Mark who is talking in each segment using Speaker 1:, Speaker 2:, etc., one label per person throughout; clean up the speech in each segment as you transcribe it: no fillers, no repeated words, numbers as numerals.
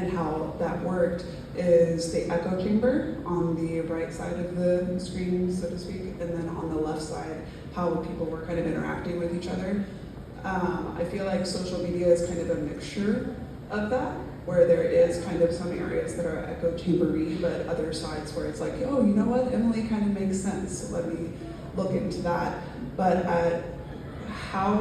Speaker 1: and how that worked is the echo chamber on the right side of the screen, so to speak, and then on the left side, how people were kind of interacting with each other. I feel like social media is kind of a mixture of that, where there is kind of some areas that are echo chambery, but other sides where it's like, oh, you know what, Emily kind of makes sense, so let me look into that. But how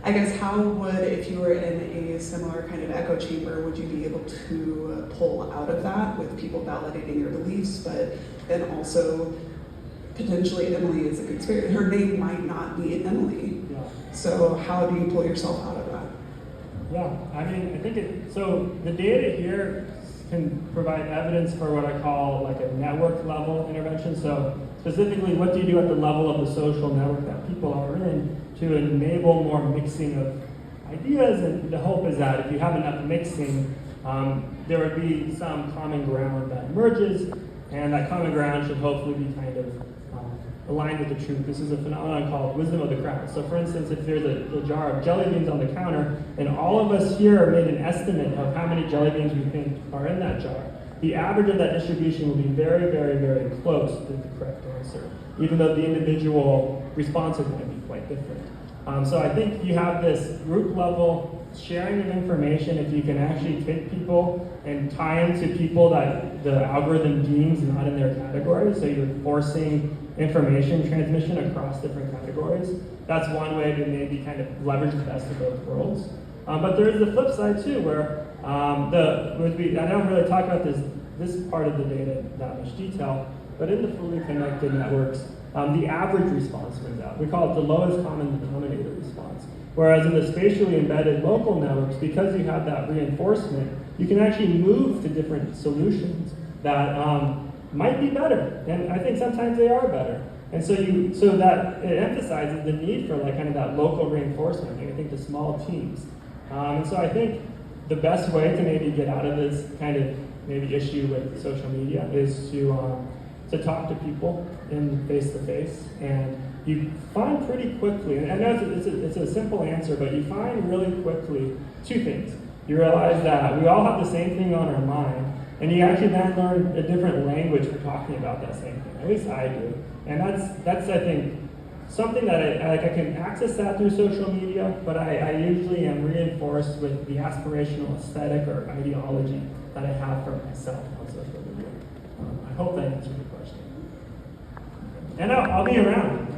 Speaker 1: would, if you were in a similar kind of echo chamber, would you be able to pull out of that with people validating your beliefs, but then also potentially Emily is a conspirator, her name might not be Emily.
Speaker 2: Yeah.
Speaker 1: So how do you pull yourself out of that?
Speaker 2: Yeah, I mean, I think so the data here can provide evidence for what I call like a network level intervention. So specifically, what do you do at the level of the social network that people are in to enable more mixing of ideas? And the hope is that if you have enough mixing, there would be some common ground that emerges, and that common ground should hopefully be kind of aligned with the truth. This is a phenomenon called wisdom of the crowd. So for instance, if there's a jar of jelly beans on the counter, and all of us here made an estimate of how many jelly beans we think are in that jar, the average of that distribution will be very, very, very close to the correct answer, even though the individual responses might be quite different. So I think you have this group level sharing of information. If you can actually take people and tie them to people that the algorithm deems not in their category, so you're forcing information transmission across different categories. That's one way to maybe kind of leverage the best of both worlds. But there is the flip side too, where I don't really talk about this part of the data in that much detail, but in the fully connected networks, the average response wins out. We call it the lowest common denominator response. Whereas in the spatially embedded local networks, because you have that reinforcement, you can actually move to different solutions that might be better, and I think sometimes they are better. And so that it emphasizes the need for like kind of that local reinforcement. I think the small teams. And so I think the best way to maybe get out of this kind of maybe issue with social media is to talk to people in face-to-face, and you find pretty quickly, and I know it's a simple answer, but you find really quickly two things. You realize that we all have the same thing on our mind, and you actually then learn a different language for talking about that same thing. At least I do. And that's I think, something that I can access that through social media, but I usually am reinforced with the aspirational aesthetic or ideology that I have for myself on social media. I hope that answered your question. And I'll be around.